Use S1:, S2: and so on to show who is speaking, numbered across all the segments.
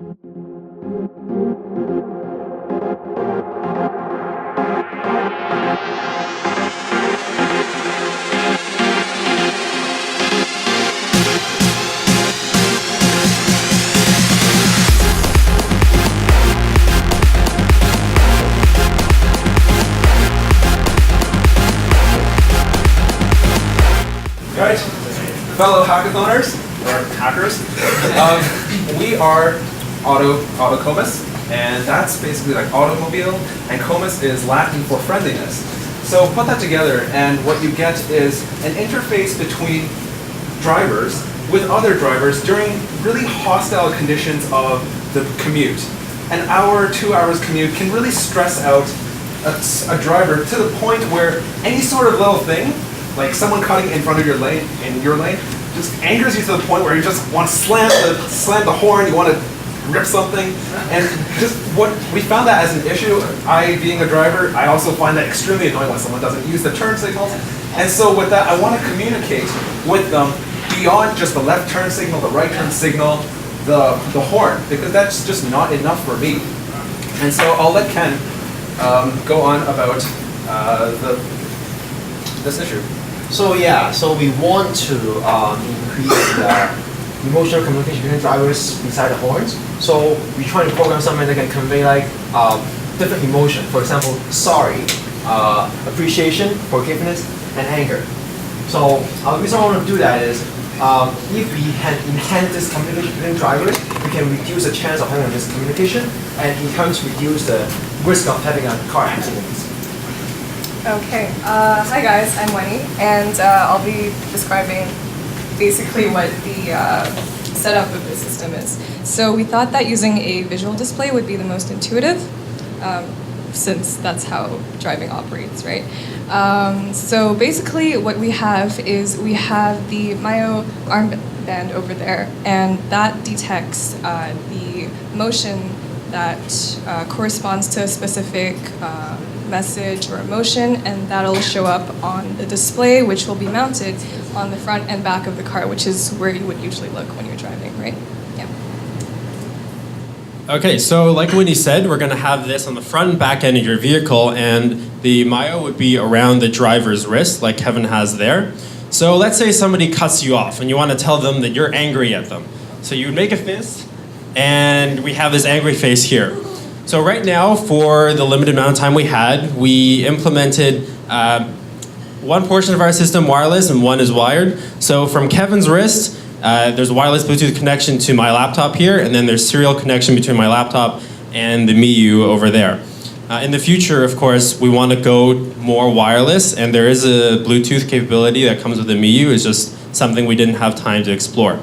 S1: Right, fellow hackathoners, or hackers, we are Auto-avacomas, and that's basically like automobile, and comas is Latin for friendliness. So put that together, and what you get is an interface between drivers with other drivers during really hostile conditions of the commute. An hour, 2 hours commute can really stress out a driver to the point where any sort of little thing, like someone cutting in front of your lane, just angers you to the point where you just want to slam the horn, you want to rip something, and just what we found that as an issue. I, being a driver, I also find that extremely annoying when someone doesn't use the turn signals. And so with that, I want to communicate with them beyond just the left turn signal, the right turn signal, the horn, because that's just not enough for me. And so I'll let Ken go on about this issue.
S2: So we want to increase the emotional communication between drivers beside the horns. So we try to program something that can convey like different emotion. For example, sorry, appreciation, forgiveness, and anger. So the reason I want to do that is if we enhance this communication between drivers, we can reduce the chance of having a miscommunication, and in turn reduce the risk of having a car accident.
S3: Okay, hi guys, I'm Winnie, and I'll be describing basically what the setup of the system is. So we thought that using a visual display would be the most intuitive, since that's how driving operates, right? So basically what we have is we have the Myo armband over there, and that detects the motion that corresponds to a specific message or emotion, and that'll show up on the display, which will be mounted on the front and back of the car, which is where you would usually look when you're driving, right? Yeah.
S4: Okay, so like Winnie said, we're going to have this on the front and back end of your vehicle, and the Myo would be around the driver's wrist, like Kevin has there. So let's say somebody cuts you off, and you want to tell them that you're angry at them. So you would make a fist, and we have this angry face here. So right now, for the limited amount of time we had, we implemented one portion of our system wireless and one is wired. So from Kevin's wrist, there's a wireless Bluetooth connection to my laptop here, and then there's serial connection between my laptop and the MIU over there. In the future, of course, we want to go more wireless, and there is a Bluetooth capability that comes with the MIU. It's just something we didn't have time to explore.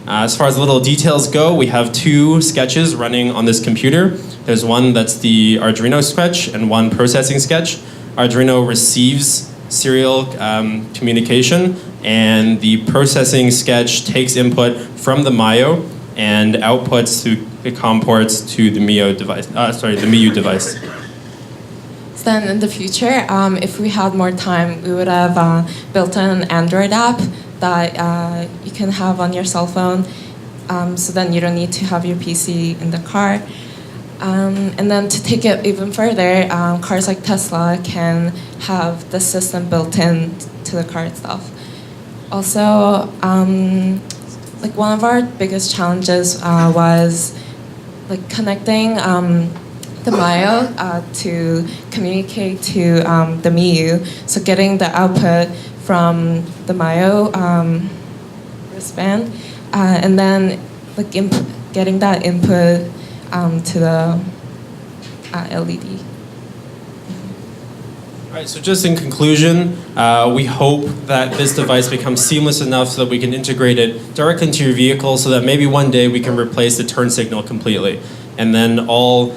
S4: As far as little details go, we have two sketches running on this computer. There's one that's the Arduino sketch and one processing sketch. Arduino receives serial communication, and the processing sketch takes input from the Myo and outputs through the COM ports to the MIU device. The MIU device.
S5: So then in the future, if we had more time, we would have built an Android app that you can have on your cell phone, so then you don't need to have your PC in the car. And then to take it even further, cars like Tesla can have the system built in to the car itself. Also, like one of our biggest challenges was like connecting the Myo to communicate to the MIU. So getting the output from the Myo wristband, and then like getting that input to the LED.
S4: All right, so just in conclusion, we hope that this device becomes seamless enough so that we can integrate it directly into your vehicle, so that maybe one day we can replace the turn signal completely. And then all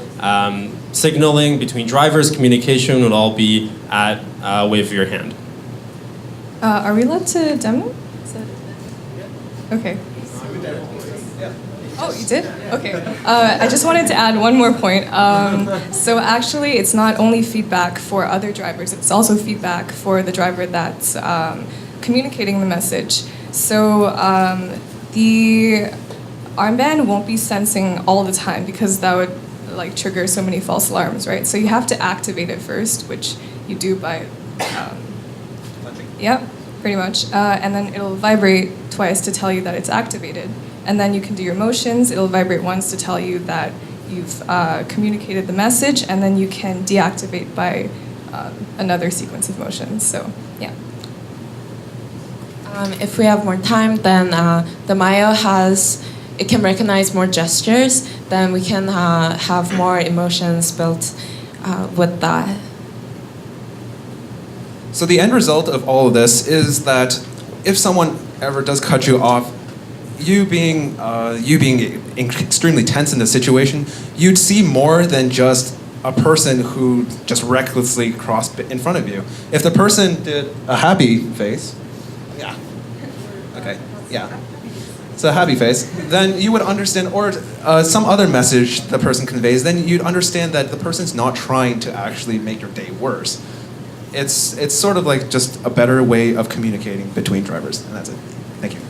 S4: signaling between drivers, communication would all be at a wave of your hand.
S3: Are we allowed to demo? Okay. Oh, you did? Okay. I just wanted to add one more point. So actually, it's not only feedback for other drivers, it's also feedback for the driver that's communicating the message. So the armband won't be sensing all the time because that would like trigger so many false alarms, right? So you have to activate it first, which you do by, yep, pretty much. And then it'll vibrate twice to tell you that it's activated. And then you can do your motions. It'll vibrate once to tell you that you've communicated the message, and then you can deactivate by another sequence of motions. So, yeah.
S5: If we have more time, then the Mayo it can recognize more gestures, then we can have more emotions built with that.
S1: So the end result of all of this is that if someone ever does cut you off, you being extremely tense in the situation, you'd see more than just a person who just recklessly crossed in front of you. If the person did a happy face, yeah, okay, yeah, it's a happy face, then you would understand, or some other message the person conveys, then you'd understand that the person's not trying to actually make your day worse. It's sort of like just a better way of communicating between drivers, and that's it. Thank you.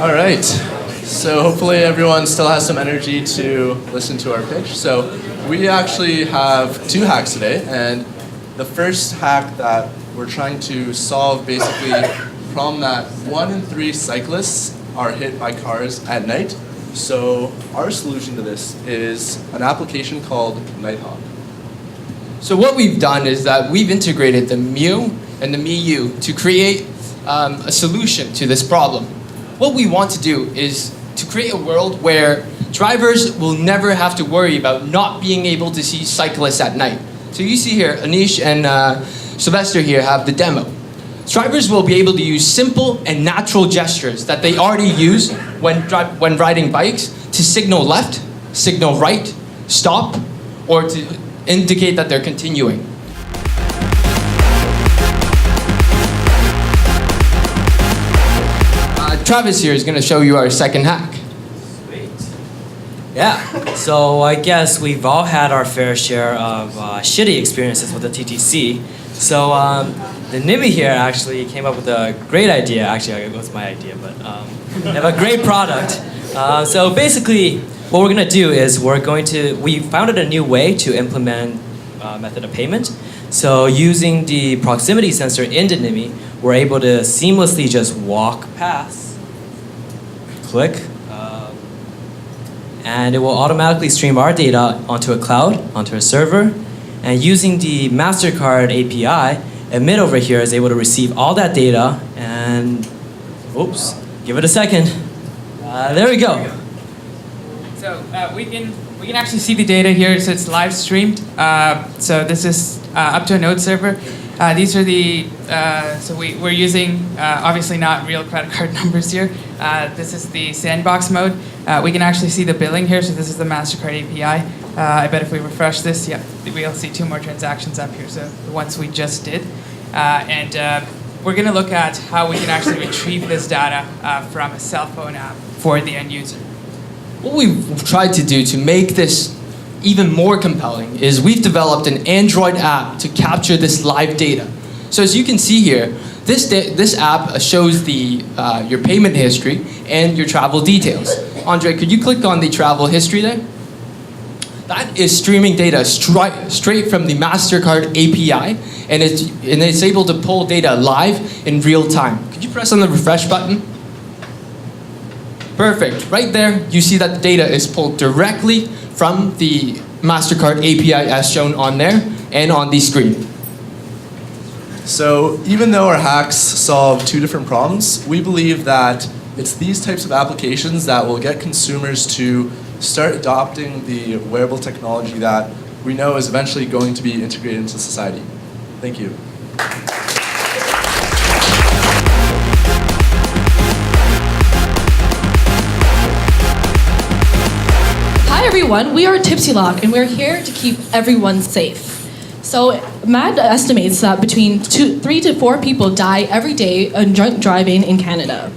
S6: All right, so hopefully everyone still has some energy to listen to our pitch. So we actually have 2 hacks today, and the first hack that we're trying to solve basically the problem that 1 in 3 cyclists are hit by cars at night. So our solution to this is an application called Nighthawk.
S7: So what we've done is that we've integrated the Mu and the MiU to create a solution to this problem. What we want to do is to create a world where drivers will never have to worry about not being able to see cyclists at night. So you see here, Anish and Sylvester here have the demo. Drivers will be able to use simple and natural gestures that they already use when riding bikes to signal left, signal right, stop, or to indicate that they're continuing. Travis here is going to show you our second hack.
S8: Sweet. Yeah, so I guess we've all had our fair share of shitty experiences with the TTC. So the NIMI here actually came up with a great idea. Actually, it was my idea, but they have a great product. So basically, what we're going to do is we founded a new way to implement method of payment. So using the proximity sensor in the NIMI, we're able to seamlessly just walk past, click, and it will automatically stream our data onto a cloud, onto a server, and using the MasterCard API, Emit over here is able to receive all that data and, oops, give it a second. There we go.
S9: So we can actually see the data here, so it's live streamed. So this is up to a node server. These are so we're using, obviously not real credit card numbers here. This is the sandbox mode. We can actually see the billing here, so this is the MasterCard API. I bet if we refresh this, yeah, we'll see 2 more transactions up here, so the ones we just did. And we're gonna look at how we can actually retrieve this data from a cell phone app for the end user.
S7: What we've tried to do to make this even more compelling is we've developed an Android app to capture this live data. So as you can see here, this app shows your payment history and your travel details. Andre, could you click on the travel history there? That is streaming data straight from the MasterCard API, and it's able to pull data live in real time. Could you press on the refresh button? Perfect. Right there, you see that the data is pulled directly from the MasterCard API as shown on there and on the screen.
S6: So even though our hacks solve 2 different problems, we believe that it's these types of applications that will get consumers to start adopting the wearable technology that we know is eventually going to be integrated into society. Thank you.
S10: Hi everyone, we are Tipsy and we're here to keep everyone safe. So MAD estimates that between 3 to 4 people die every day on drunk driving in Canada.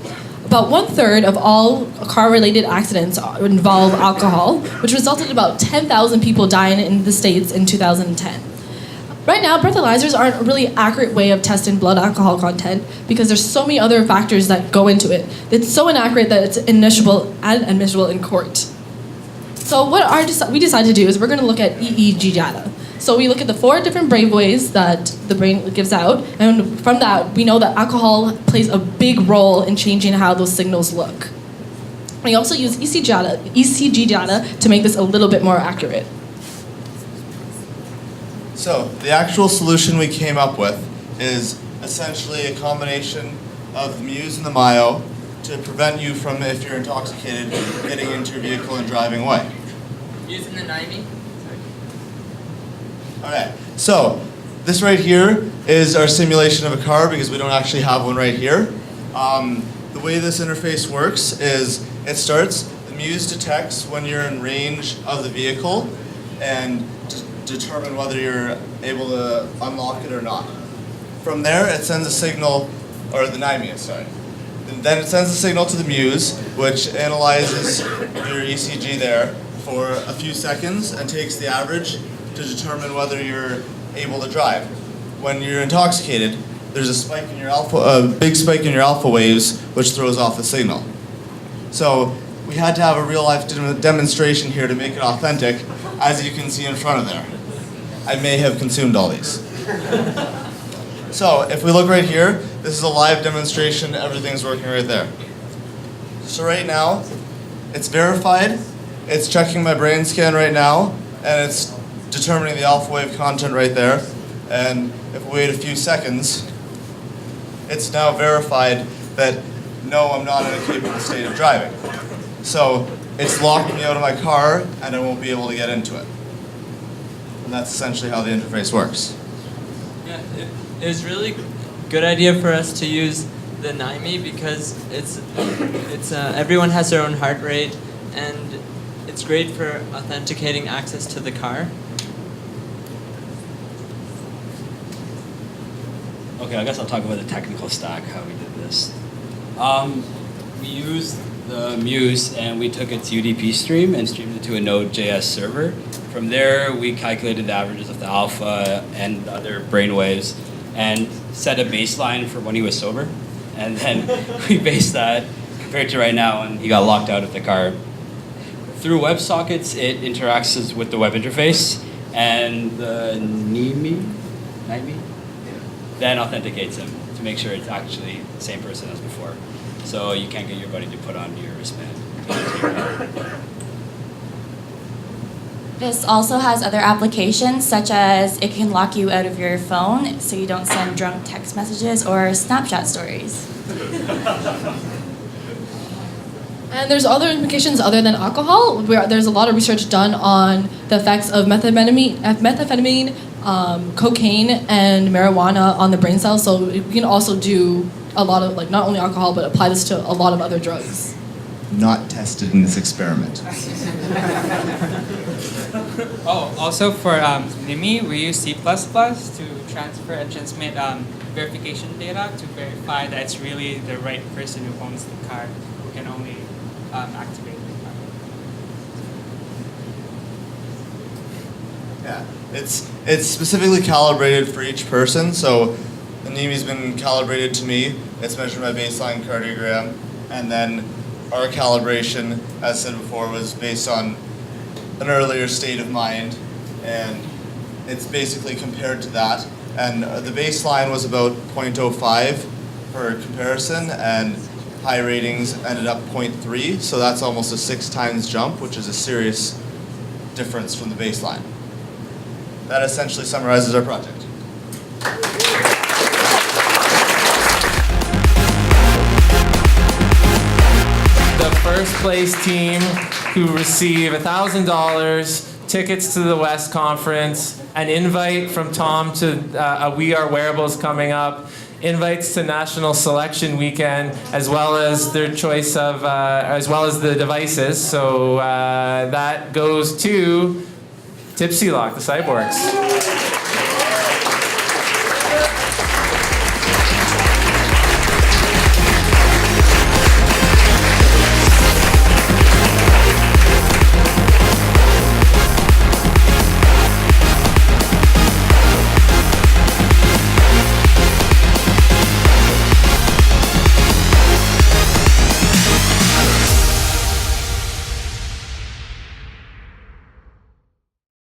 S10: About 1/3 of all car-related accidents involve alcohol, which resulted in about 10,000 people dying in the States in 2010. Right now, breathalyzers aren't a really accurate way of testing blood alcohol content because there's so many other factors that go into it. It's so inaccurate that it's inadmissible in court. So what we decided to do is we're going to look at EEG data. So we look at the 4 different brainwaves that the brain gives out, and from that, we know that alcohol plays a big role in changing how those signals look. We also use ECG data to make this a little bit more accurate.
S11: So the actual solution we came up with is essentially a combination of the Muse and the Myo to prevent you from, if you're intoxicated, getting into your vehicle and driving away.
S8: Using the NIME?
S11: Okay, so this right here is our simulation of a car because we don't actually have one right here. The way this interface works is it starts, the Muse detects when you're in range of the vehicle and determine whether you're able to unlock it or not. From there, it sends a signal, or the NIME, sorry. And then it sends a signal to the Muse, which analyzes your ECG there for a few seconds and takes the average to determine whether you're able to drive. When you're intoxicated, there's a big spike in your alpha waves, which throws off the signal. So we had to have a real life demonstration here to make it authentic, as you can see in front of there. I may have consumed all these. So if we look right here, this is a live demonstration, everything's working right there. So right now, it's verified, it's checking my brain scan right now, and it's determining the alpha wave content right there. And if we wait a few seconds, it's now verified that no, I'm not in a capable state of driving. So it's locked me out of my car and I won't be able to get into it. And that's essentially how the interface works.
S12: Yeah, it was really good idea for us to use the NIME because it's everyone has their own heart rate and it's great for authenticating access to the car.
S13: Okay, I guess I'll talk about the technical stack, how we did this. We used the Muse and we took its UDP stream and streamed it to a Node.js server. From there, we calculated the averages of the alpha and other brainwaves and set a baseline for when he was sober. And then we based that compared to right now when he got locked out of the car. Through WebSockets, it interacts with the web interface and the NIME then authenticates him to make sure it's actually the same person as before. So you can't get your buddy to put on your wristband.
S14: This also has other applications, such as it can lock you out of your phone so you don't send drunk text messages or Snapchat stories.
S10: And there's other implications other than alcohol. There's a lot of research done on the effects of methamphetamine, cocaine, and marijuana on the brain cells. So we can also do a lot of, not only alcohol, but apply this to a lot of other drugs.
S11: Not tested in this experiment.
S9: Oh, also for NIME, we use C++ to transfer and transmit verification data to verify that it's really the right person who owns the car who can only activate the car.
S11: Yeah, it's specifically calibrated for each person. So the NIME's been calibrated to me. It's measured my baseline cardiogram, and then our calibration, as said before, was based on an earlier state of mind, and it's basically compared to that. And the baseline was about 0.05 for comparison, and high ratings ended up 0.3, so that's almost a 6 times jump, which is a serious difference from the baseline. That essentially summarizes our project.
S15: The first place team who receive $1,000, tickets to the West Conference, an invite from Tom to We Are Wearables coming up, invites to National Selection Weekend, as well as their choice of, as well as the devices. So that goes to Tipsy Lock, the Cyborgs.